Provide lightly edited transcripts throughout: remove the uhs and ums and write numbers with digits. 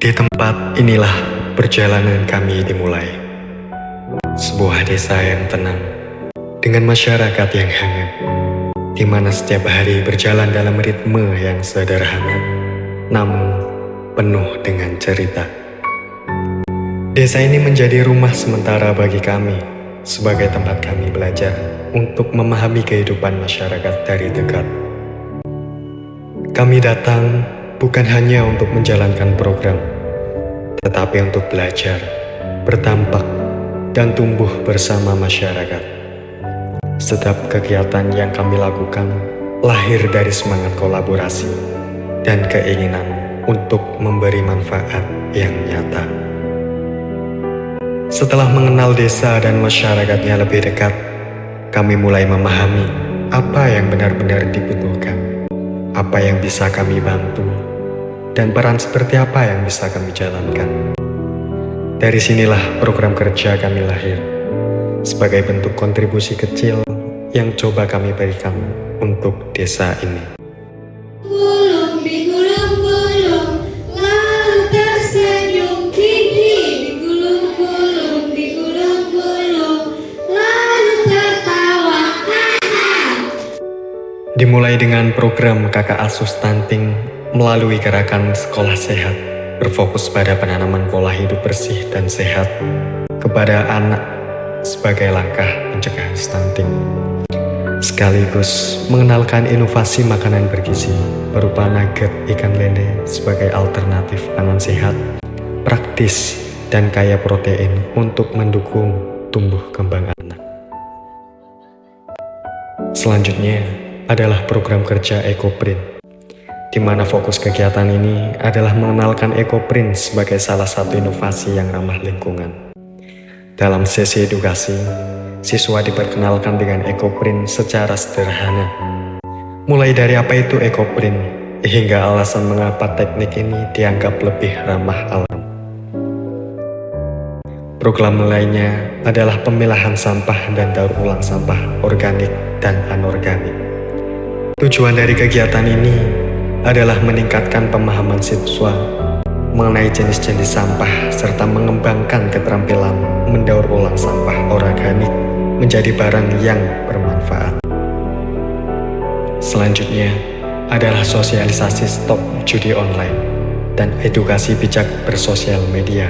Di tempat inilah perjalanan kami dimulai. Sebuah desa yang tenang, dengan masyarakat yang hangat, di mana setiap hari berjalan dalam ritme yang sederhana, namun penuh dengan cerita. Desa ini menjadi rumah sementara bagi kami, sebagai tempat kami belajar untuk memahami kehidupan masyarakat dari dekat. Kami datang bukan hanya untuk menjalankan program, tetapi untuk belajar, berdampak, dan tumbuh bersama masyarakat. Setiap kegiatan yang kami lakukan lahir dari semangat kolaborasi dan keinginan untuk memberi manfaat yang nyata. Setelah mengenal desa dan masyarakatnya lebih dekat, kami mulai memahami apa yang benar-benar dibutuhkan, apa yang bisa kami bantu, dan peran seperti apa yang bisa kami jalankan. Dari sinilah program kerja kami lahir, sebagai bentuk kontribusi kecil yang coba kami berikan untuk desa ini. Gulung digulung-gulung, lalu tersenyum gigi. Digulung-gulung, digulung-gulung, lalu tertawa. Dimulai dengan program Kakak Asuh Stunting melalui gerakan Sekolah Sehat, berfokus pada penanaman pola hidup bersih dan sehat kepada anak sebagai langkah pencegahan stunting. Sekaligus mengenalkan inovasi makanan bergizi berupa nugget ikan lele sebagai alternatif pangan sehat, praktis, dan kaya protein untuk mendukung tumbuh kembang anak. Selanjutnya adalah program kerja EcoPrint, di mana fokus kegiatan ini adalah mengenalkan EcoPrint sebagai salah satu inovasi yang ramah lingkungan. Dalam sesi edukasi, siswa diperkenalkan dengan EcoPrint secara sederhana, mulai dari apa itu EcoPrint hingga alasan mengapa teknik ini dianggap lebih ramah alam. Program lainnya adalah pemilahan sampah dan daur ulang sampah organik dan anorganik. Tujuan dari kegiatan ini adalah meningkatkan pemahaman siswa mengenai jenis-jenis sampah serta mengembangkan keterampilan mendaur ulang sampah organik menjadi barang yang bermanfaat. Selanjutnya adalah sosialisasi stop judi online dan edukasi bijak bersosial media.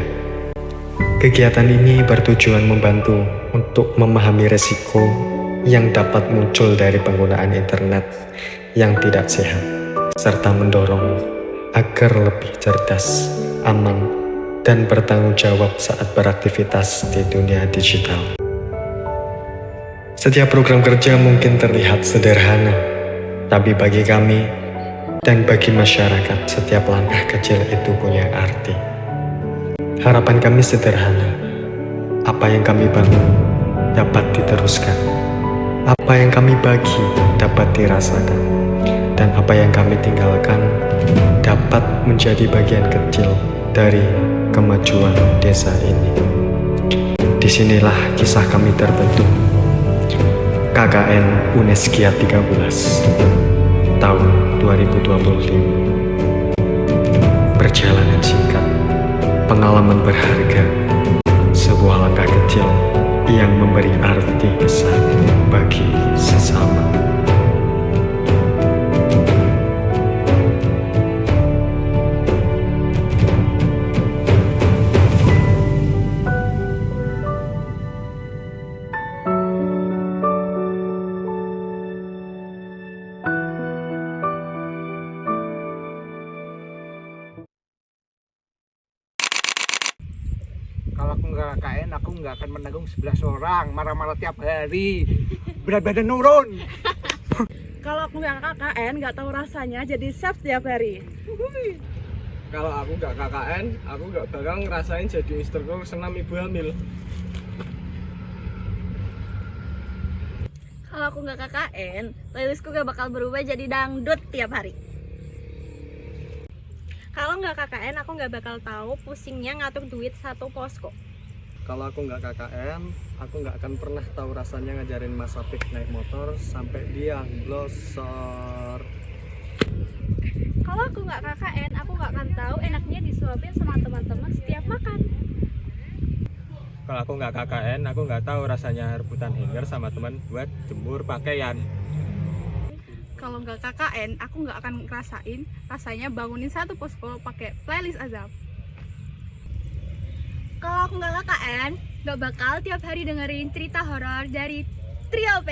Kegiatan ini bertujuan membantu untuk memahami resiko yang dapat muncul dari penggunaan internet yang tidak sehat, serta mendorong agar lebih cerdas, aman, dan bertanggung jawab saat beraktivitas di dunia digital. Setiap program kerja mungkin terlihat sederhana, tapi bagi kami dan bagi masyarakat, setiap langkah kecil itu punya arti. Harapan kami sederhana, apa yang kami bangun dapat diteruskan, apa yang kami bagi dapat dirasakan, dan apa yang kami tinggalkan dapat menjadi bagian kecil dari kemajuan desa ini. Disinilah kisah kami terbentuk. KKN Uneskia 13 tahun 2025. Perjalanan singkat, pengalaman berharga, sebuah langkah kecil yang memberi arti besar bagi sesama. Kalau aku nggak KKN, aku nggak akan menanggung 11 orang, marah-marah tiap hari, berat badan nurun. Kalau aku nggak KKN, nggak tahu rasanya jadi chef tiap hari. Kalau aku nggak KKN, aku nggak bakal ngerasain jadi instruktur senam ibu hamil. Kalau aku nggak KKN, playlistku gak bakal berubah jadi dangdut tiap hari. Kalau nggak KKN, aku nggak bakal tahu pusingnya ngatur duit satu posko. Kalau aku nggak KKN, aku nggak akan pernah tahu rasanya ngajarin Mas Apik naik motor sampai dia glosor. Kalau aku nggak KKN, aku nggak nggak akan tahu enaknya disuapin sama teman-teman setiap makan. Kalau aku nggak KKN, aku nggak tahu rasanya rebutan hanger sama teman buat jemur pakaian. Kalau nggak KKN, aku nggak akan ngerasain rasanya bangunin satu posko pakai playlist azab. Kalau aku nggak KKN, nggak bakal tiap hari dengerin cerita horor dari Trio P.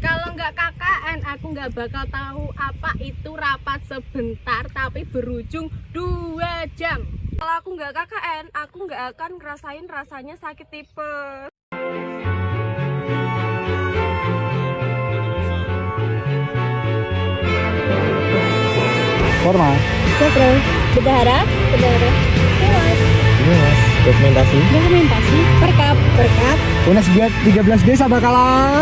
Kalau nggak KKN, aku nggak bakal tahu apa itu rapat sebentar tapi berujung 2 jam. Kalau aku nggak KKN, aku nggak akan ngerasain rasanya sakit tipes. Formal. Sopro, bendahara, tewas, Dokumentasi. dokumentasi, perkap, Unas 13 desa bakalan.